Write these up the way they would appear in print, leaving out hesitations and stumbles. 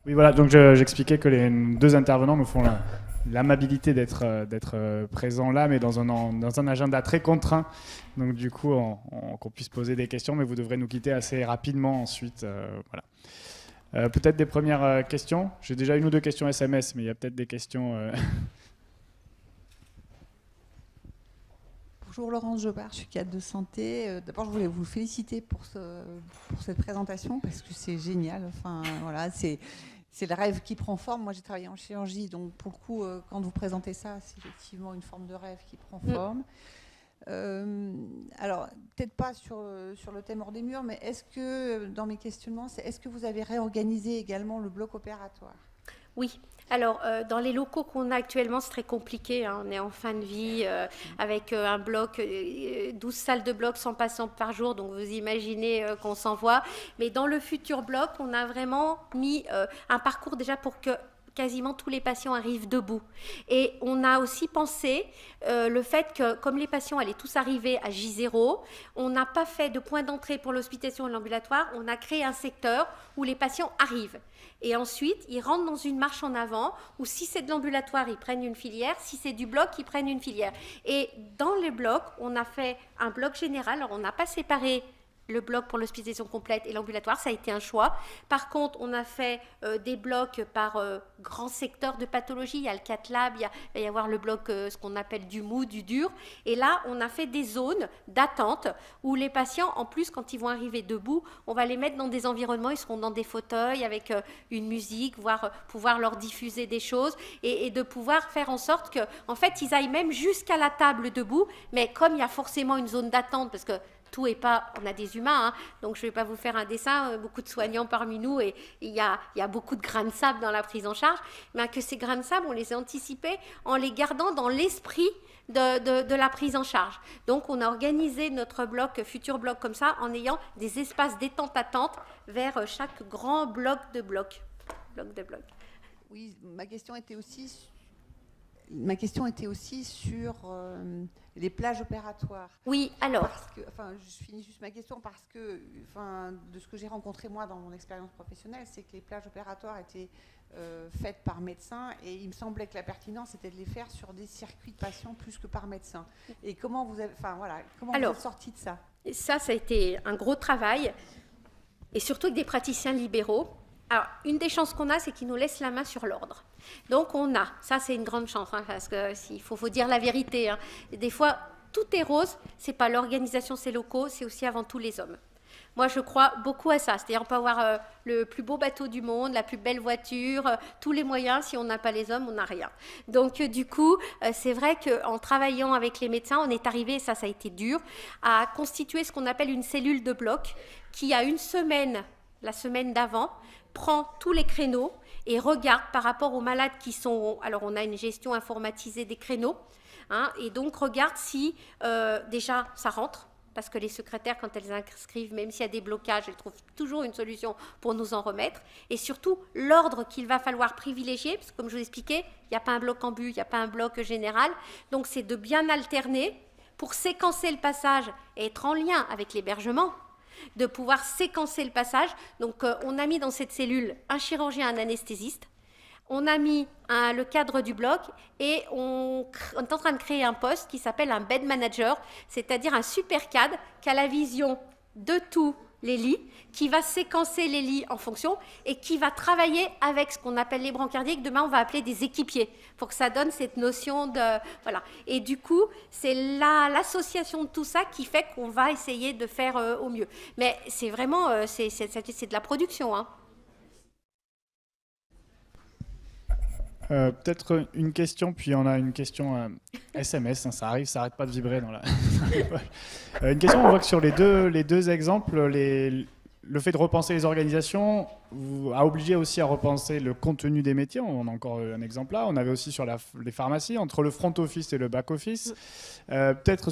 Oui, voilà, donc j'expliquais que les deux intervenants nous font l'amabilité d'être présents là, mais dans un agenda très contraint. Donc du coup, qu'on puisse poser des questions, mais vous devrez nous quitter assez rapidement ensuite. Voilà. Peut-être des premières questions. J'ai déjà une ou deux questions SMS, mais il y a peut-être des questions. Bonjour Laurence Jobard, je suis cadre de santé. D'abord, je voulais vous féliciter pour cette présentation parce que c'est génial. Enfin, voilà, c'est le rêve qui prend forme. Moi, j'ai travaillé en chirurgie, donc pour le coup, quand vous présentez ça, c'est effectivement une forme de rêve qui prend forme. Alors, peut-être pas sur le thème hors des murs, mais est-ce que, dans mes questionnements, est-ce que vous avez réorganisé également le bloc opératoire? Oui. Alors, dans les locaux qu'on a actuellement, c'est très compliqué, hein. On est en fin de vie avec un bloc, 12 salles de bloc, 100 patients par jour, donc vous imaginez qu'on s'envoie. Mais dans le futur bloc, on a vraiment mis un parcours déjà pour que quasiment tous les patients arrivent debout. Et on a aussi pensé le fait que, comme les patients allaient tous arriver à J0, on n'a pas fait de point d'entrée pour l'hospitalisation et l'ambulatoire, on a créé un secteur où les patients arrivent. Et ensuite, ils rentrent dans une marche en avant, où si c'est de l'ambulatoire, ils prennent une filière, si c'est du bloc, ils prennent une filière. Et dans les blocs, on a fait un bloc général, alors on n'a pas séparé le bloc pour l'hospitalisation complète et l'ambulatoire, ça a été un choix. Par contre, on a fait des blocs par grand secteur de pathologie. Il y a le cath lab, il va y avoir le bloc, ce qu'on appelle du mou, du dur. Et là, on a fait des zones d'attente où les patients, en plus, quand ils vont arriver debout, on va les mettre dans des environnements, ils seront dans des fauteuils avec une musique, voire pouvoir leur diffuser des choses et de pouvoir faire en sorte que, en fait, ils aillent même jusqu'à la table debout. Mais comme il y a forcément une zone d'attente, parce que tout est pas, on a des humains, hein, donc je ne vais pas vous faire un dessin, beaucoup de soignants parmi nous et il y a beaucoup de grains de sable dans la prise en charge, mais que ces grains de sable, on les a anticipés en les gardant dans l'esprit de la prise en charge. Donc on a organisé notre bloc, futur bloc comme ça, en ayant des espaces détente-attente vers chaque grand bloc de bloc. Oui, ma question était aussi sur les plages opératoires. Oui, alors. Je finis juste ma question parce que, de ce que j'ai rencontré moi dans mon expérience professionnelle, c'est que les plages opératoires étaient faites par médecins et il me semblait que la pertinence était de les faire sur des circuits de patients plus que par médecin. Et comment vous êtes sorti de ça? Ça a été un gros travail et surtout avec des praticiens libéraux. Alors, une des chances qu'on a, c'est qu'ils nous laissent la main sur l'ordre. Donc, ça c'est une grande chance, hein, parce qu'il faut dire la vérité, hein. Des fois, tout est rose, c'est pas l'organisation, c'est locaux, c'est aussi avant tout les hommes. Moi, je crois beaucoup à ça. C'est-à-dire, on peut avoir le plus beau bateau du monde, la plus belle voiture, tous les moyens. Si on n'a pas les hommes, on n'a rien. Donc, du coup, c'est vrai qu'en travaillant avec les médecins, on est arrivé, ça a été dur, à constituer ce qu'on appelle une cellule de bloc qui a une semaine, la semaine d'avant, prend tous les créneaux et regarde par rapport aux malades qui sont... Alors, on a une gestion informatisée des créneaux, hein, et donc regarde si déjà ça rentre, parce que les secrétaires, quand elles inscrivent, même s'il y a des blocages, elles trouvent toujours une solution pour nous en remettre. Et surtout, l'ordre qu'il va falloir privilégier, parce que comme je vous expliquais, il n'y a pas un bloc ambu, il n'y a pas un bloc général. Donc, c'est de bien alterner pour séquencer le passage et être en lien avec l'hébergement, de pouvoir séquencer le passage. Donc, on a mis dans cette cellule un chirurgien, un anesthésiste. On a mis le cadre du bloc et on est en train de créer un poste qui s'appelle un bed manager, c'est-à-dire un super cadre qui a la vision de tous les lits, qui va séquencer les lits en fonction et qui va travailler avec ce qu'on appelle les brancardiers, que demain on va appeler des équipiers, pour que ça donne cette notion de... Voilà. Et du coup, c'est l'association de tout ça qui fait qu'on va essayer de faire au mieux. Mais c'est vraiment, c'est de la production, hein. Peut-être une question, puis on a une question SMS, hein, ça arrive, ça n'arrête pas de vibrer dans la... Une question, on voit que sur les deux exemples, le fait de repenser les organisations a obligé aussi à repenser le contenu des métiers. On a encore un exemple là. On avait aussi sur les pharmacies, entre le front office et le back office. Peut-être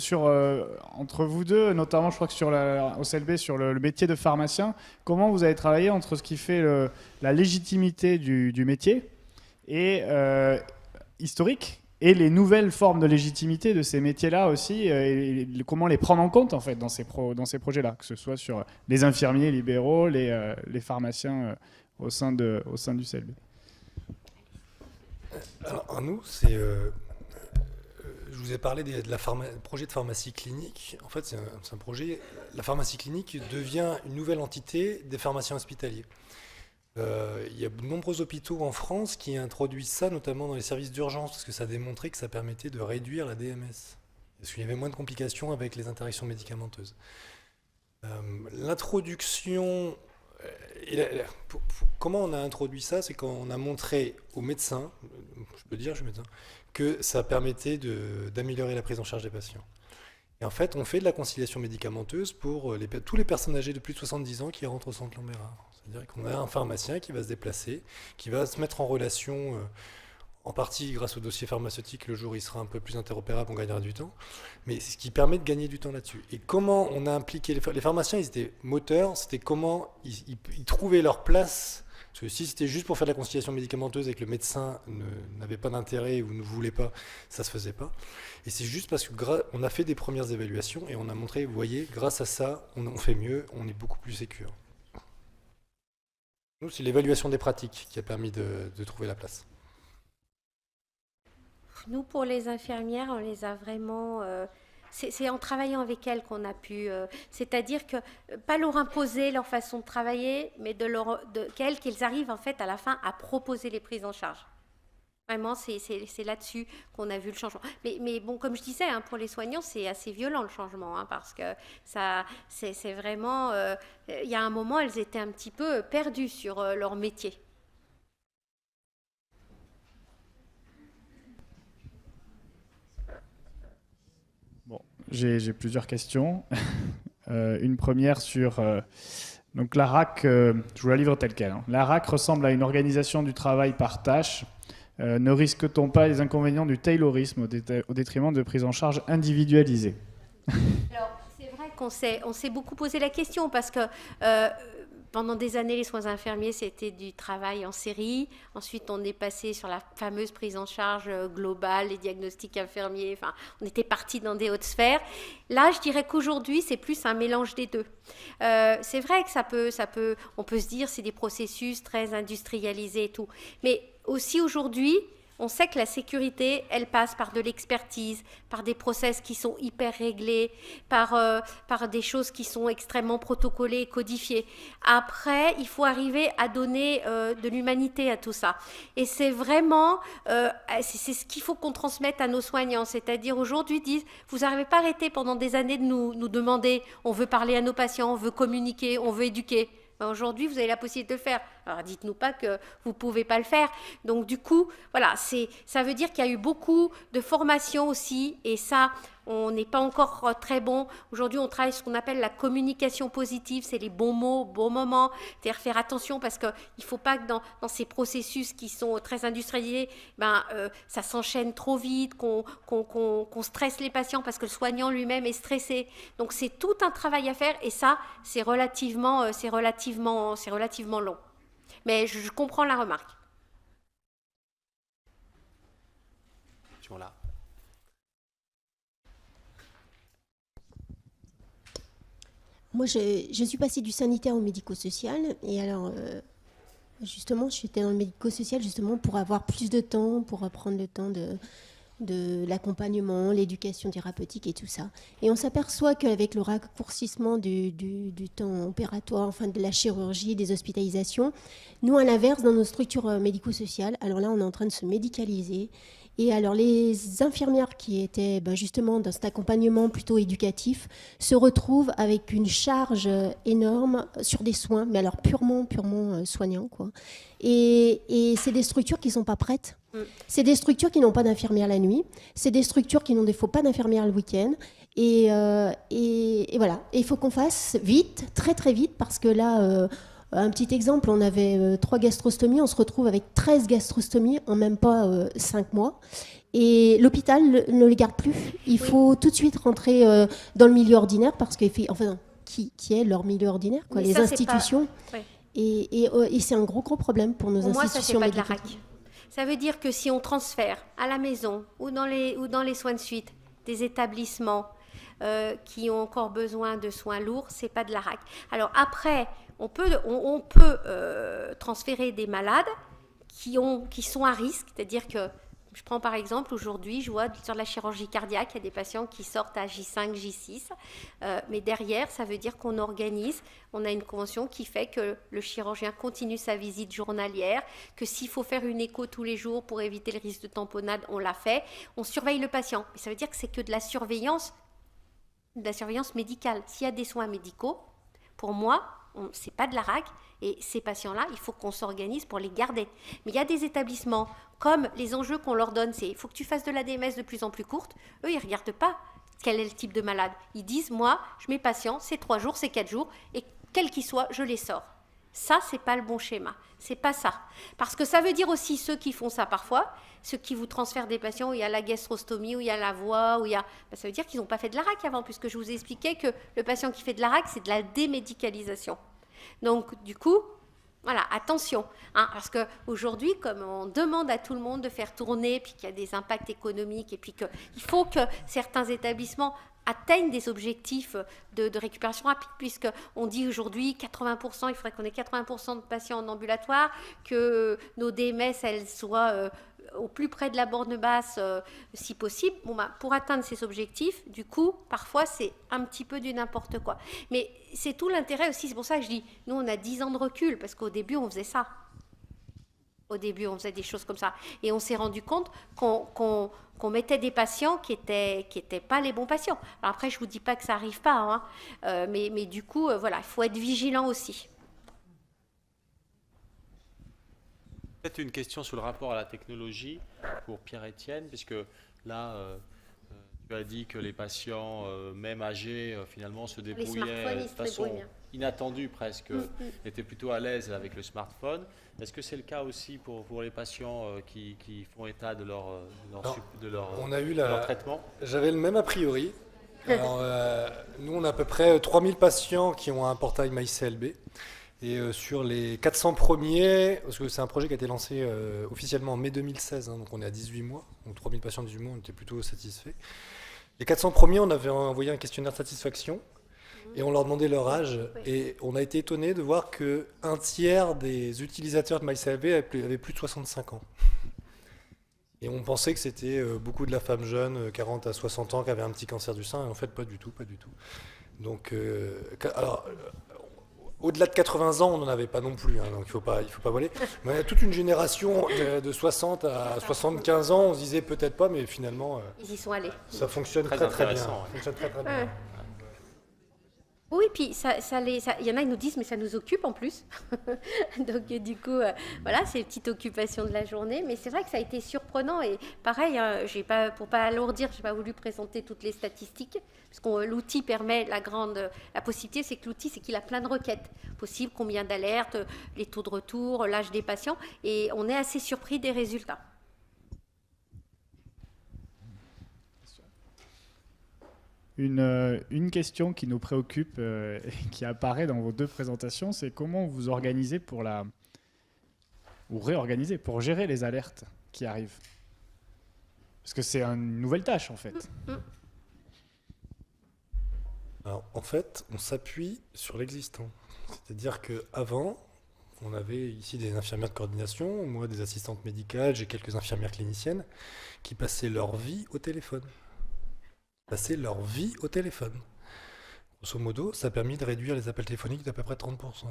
entre vous deux, notamment je crois que au CLB, sur le métier de pharmacien, comment vous avez travaillé entre ce qui fait la légitimité du métier et historique et les nouvelles formes de légitimité de ces métiers-là aussi, et comment les prendre en compte en fait dans ces projets-là, que ce soit sur les infirmiers libéraux, les pharmaciens au sein du CLB. Alors, nous, je vous ai parlé du projet de pharmacie clinique. En fait, c'est un projet. La pharmacie clinique devient une nouvelle entité des pharmaciens hospitaliers. Il y a de nombreux hôpitaux en France qui introduisent ça, notamment dans les services d'urgence, parce que ça a démontré que ça permettait de réduire la DMS. Parce qu'il y avait moins de complications avec les interactions médicamenteuses. L'introduction... comment on a introduit ça? C'est quand on a montré aux médecins, je peux dire, je suis médecin, que ça permettait d'améliorer la prise en charge des patients. Et en fait, on fait de la conciliation médicamenteuse pour tous les personnes âgées de plus de 70 ans qui rentrent au centre Lambert. C'est-à-dire qu'on a un pharmacien qui va se déplacer, qui va se mettre en relation, en partie grâce au dossier pharmaceutique, le jour où il sera un peu plus interopérable, on gagnera du temps, mais c'est ce qui permet de gagner du temps là-dessus. Et comment on a impliqué les pharmaciens, ils étaient moteurs, c'était comment ils trouvaient leur place. Parce que si c'était juste pour faire de la conciliation médicamenteuse et que le médecin n'avait pas d'intérêt ou ne voulait pas, ça se faisait pas. Et c'est juste parce qu'on a fait des premières évaluations et on a montré, vous voyez, grâce à ça, on fait mieux, on est beaucoup plus sécure. Nous, c'est l'évaluation des pratiques qui a permis de trouver la place. Nous, pour les infirmières, on les a vraiment... c'est en travaillant avec elles qu'on a pu... c'est-à-dire que, pas leur imposer leur façon de travailler, mais qu'elles arrivent en fait à la fin à proposer les prises en charge. Vraiment, c'est là-dessus qu'on a vu le changement. Mais bon, comme je disais, hein, pour les soignants, c'est assez violent le changement, hein, parce que c'est vraiment... il y a un moment, elles étaient un petit peu perdues sur leur métier. Bon, j'ai plusieurs questions. Une première sur... donc la RAC, je vous la livre telle quelle. Hein. La RAC ressemble à une organisation du travail par tâche. Ne risque-t-on pas les inconvénients du taylorisme au détriment de prise en charge individualisée? Alors, c'est vrai qu'on s'est beaucoup posé la question parce que pendant des années, les soins infirmiers, c'était du travail en série. Ensuite, on est passé sur la fameuse prise en charge globale, les diagnostics infirmiers. Enfin, on était parti dans des hautes sphères. Là, je dirais qu'aujourd'hui, c'est plus un mélange des deux. C'est vrai que on peut se dire c'est des processus très industrialisés et tout. Mais aussi aujourd'hui, on sait que la sécurité, elle passe par de l'expertise, par des process qui sont hyper réglés, par des choses qui sont extrêmement protocolées et codifiées. Après, il faut arriver à donner de l'humanité à tout ça. Et c'est vraiment, c'est ce qu'il faut qu'on transmette à nos soignants. C'est-à-dire aujourd'hui, disent, vous n'arrivez pas à arrêter pendant des années de nous demander, on veut parler à nos patients, on veut communiquer, on veut éduquer. Aujourd'hui, vous avez la possibilité de le faire. Alors, dites-nous pas que vous ne pouvez pas le faire. Donc, du coup, voilà, ça veut dire qu'il y a eu beaucoup de formation aussi. Et ça, on n'est pas encore très bon. Aujourd'hui, on travaille ce qu'on appelle la communication positive. C'est les bons mots, bons moments. C'est-à-dire faire attention parce qu'il ne faut pas que dans ces processus qui sont très industrialisés, ça s'enchaîne trop vite, qu'on stresse les patients parce que le soignant lui-même est stressé. Donc, c'est tout un travail à faire. Et ça, c'est relativement long. Mais je comprends la remarque. Là. Moi, je suis passée du sanitaire au médico-social. Et alors, justement, j'étais dans le médico-social justement pour avoir plus de temps, pour prendre le temps de l'accompagnement, l'éducation thérapeutique et tout ça. Et on s'aperçoit qu'avec le raccourcissement du temps opératoire, enfin de la chirurgie, des hospitalisations, nous, à l'inverse, dans nos structures médico-sociales, alors là, on est en train de se médicaliser. Et alors, les infirmières qui étaient justement dans cet accompagnement plutôt éducatif se retrouvent avec une charge énorme sur des soins, mais alors purement soignants, quoi. Et c'est des structures qui ne sont pas prêtes. C'est des structures qui n'ont pas d'infirmières la nuit. C'est des structures qui n'ont des fois pas d'infirmières le week-end. Et voilà. Et il faut qu'on fasse vite, très très vite, parce que là... un petit exemple, on avait 3 gastrostomies, on se retrouve avec 13 gastrostomies en même pas 5 mois. Et l'hôpital ne les garde plus. Il faut tout de suite rentrer dans le milieu ordinaire, parce que, enfin, qui est leur milieu ordinaire, quoi, les ça, institutions. Ouais. Et c'est un gros problème pour nos institutions. Moi, ça, c'est pas de la RAC. Ça veut dire que si on transfère à la maison ou dans les soins de suite des établissements qui ont encore besoin de soins lourds, c'est pas de la RAC. Alors après, on peut transférer des malades qui sont à risque, c'est-à-dire que je prends par exemple aujourd'hui, je vois sur la chirurgie cardiaque, il y a des patients qui sortent à J5, J6, mais derrière, ça veut dire qu'on organise, on a une convention qui fait que le chirurgien continue sa visite journalière, que s'il faut faire une écho tous les jours pour éviter le risque de tamponnade, on l'a fait, on surveille le patient. Mais ça veut dire que c'est que de la surveillance médicale. S'il y a des soins médicaux, pour moi, c'est pas de la RAC, et ces patients-là, il faut qu'on s'organise pour les garder. Mais il y a des établissements, comme les enjeux qu'on leur donne, c'est il faut que tu fasses de la DMS de plus en plus courte. Eux, ils ne regardent pas quel est le type de malade. Ils disent, moi, mes patients, c'est 3 jours, c'est 4 jours, et quel qu'il soit, je les sors. Ça, c'est pas le bon schéma. C'est pas ça. Parce que ça veut dire aussi ceux qui font ça parfois, ceux qui vous transfèrent des patients où il y a la gastrostomie, où il y a la voix, où il y a... ça veut dire qu'ils n'ont pas fait de la RAC avant, puisque je vous ai expliqué que le patient qui fait de la RAC, c'est de la démédicalisation. Donc, du coup, voilà, attention. Parce qu'aujourd'hui, comme on demande à tout le monde de faire tourner, puis qu'il y a des impacts économiques, et puis qu'il faut que certains établissements atteignent des objectifs de récupération rapide, puisqu'on dit aujourd'hui 80%, il faudrait qu'on ait 80% de patients en ambulatoire, que nos DMS, elles soient au plus près de la borne basse, si possible. Pour atteindre ces objectifs, du coup, parfois, c'est un petit peu du n'importe quoi. Mais c'est tout l'intérêt aussi, c'est pour ça que je dis, nous, on a 10 ans de recul, parce qu'au début, on faisait ça. Au début, on faisait des choses comme ça. Et on s'est rendu compte qu'on mettait des patients qui étaient pas les bons patients. Alors après, je ne vous dis pas que ça n'arrive pas, mais du coup, voilà, il faut être vigilant aussi. Peut-être une question sur le rapport à la technologie pour Pierre-Étienne, puisque là, tu as dit que les patients, même âgés, finalement se débrouillaient de façon inattendue presque, étaient plutôt à l'aise avec le smartphone. Est-ce que c'est le cas aussi pour les patients qui font état de leur traitement? J'avais le même a priori. Alors, nous, on a à peu près 3000 patients qui ont un portail MyCLB. Et sur les 400 premiers, parce que c'est un projet qui a été lancé officiellement en mai 2016, donc on est à 18 mois, donc 3000 patients 18 mois, on était plutôt satisfaits. Les 400 premiers, on avait envoyé un questionnaire de satisfaction et on leur demandait leur âge. Et on a été étonné de voir qu'un tiers des utilisateurs de MyCLB avaient plus de 65 ans. Et on pensait que c'était beaucoup de la femme jeune, 40 à 60 ans, qui avait un petit cancer du sein, et en fait pas du tout. Donc, au-delà de 80 ans, on n'en avait pas non plus, donc il faut pas voler. Mais il y a toute une génération de 60 à 75 ans, on se disait peut-être pas, mais finalement, ils y sont allés. Ça fonctionne très bien. Ça fonctionne très bien. Oui, puis il y en a qui nous disent, mais ça nous occupe en plus. Donc du coup, voilà, c'est une petite occupation de la journée. Mais c'est vrai que ça a été surprenant. Et pareil, pour pas alourdir, je n'ai pas voulu présenter toutes les statistiques. Parce que l'outil permet la possibilité, c'est que l'outil, c'est qu'il a plein de requêtes possibles, combien d'alertes, les taux de retour, l'âge des patients. Et on est assez surpris des résultats. Une question qui nous préoccupe et qui apparaît dans vos deux présentations, c'est comment vous organisez ou réorganiser pour gérer les alertes qui arrivent. Parce que c'est une nouvelle tâche en fait. Alors, en fait, on s'appuie sur l'existant. C'est-à-dire qu'avant, on avait ici des infirmières de coordination, moi des assistantes médicales, j'ai quelques infirmières cliniciennes qui passaient leur vie au téléphone. Grosso modo, ça a permis de réduire les appels téléphoniques d'à peu près 30%.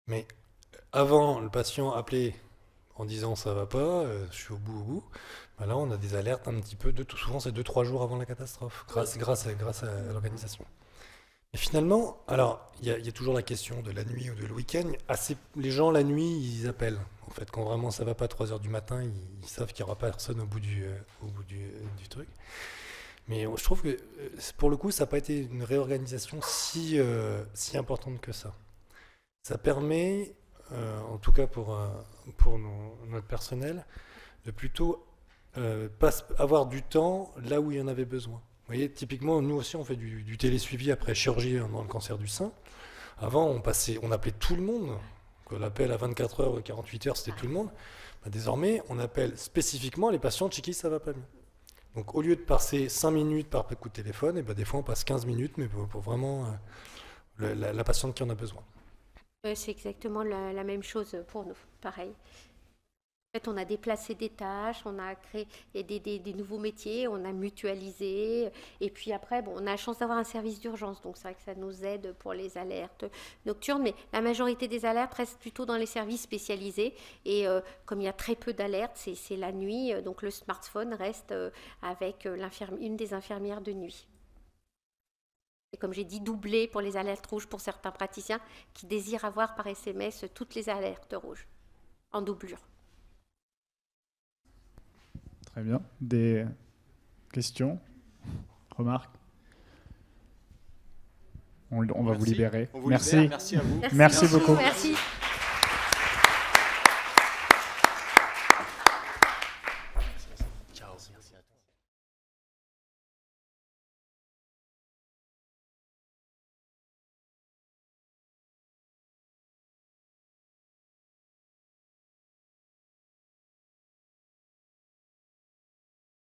Mais avant, le patient appelait en disant ça va pas, je suis au bout. Ben là, on a des alertes un petit peu, souvent c'est 2-3 jours avant la catastrophe, grâce à l'organisation. Et finalement, alors, il y a toujours la question de la nuit ou de le week-end. Les gens, la nuit, ils appellent. En fait, quand vraiment ça va pas à 3h du matin, ils savent qu'il n'y aura pas personne au bout du truc. Mais je trouve que, pour le coup, ça n'a pas été une réorganisation si importante que ça. Ça permet, en tout cas pour notre personnel, de plutôt avoir du temps là où il y en avait besoin. Vous voyez, typiquement, nous aussi, on fait du télésuivi après chirurgie dans le cancer du sein. Avant, on appelait tout le monde. L'appel à 24 heures ou 48 heures, c'était tout le monde. Désormais, on appelle spécifiquement les patients chez qui ça ne va pas bien. Donc au lieu de passer 5 minutes par coup de téléphone, et ben, des fois on passe 15 minutes, mais pour vraiment la patiente qui en a besoin. C'est exactement la même chose pour nous, pareil. En fait, on a déplacé des tâches, on a créé des nouveaux métiers, on a mutualisé. Et puis après, bon, on a la chance d'avoir un service d'urgence, donc c'est vrai que ça nous aide pour les alertes nocturnes. Mais la majorité des alertes restent plutôt dans les services spécialisés. Et comme il y a très peu d'alertes, c'est la nuit, donc le smartphone reste avec une des infirmières de nuit. Et comme j'ai dit, doublé pour les alertes rouges pour certains praticiens qui désirent avoir par SMS toutes les alertes rouges en doublure. Très bien. Des questions, remarques? On va vous libérer. On vous Merci. libère. Merci à vous. Merci beaucoup. Merci.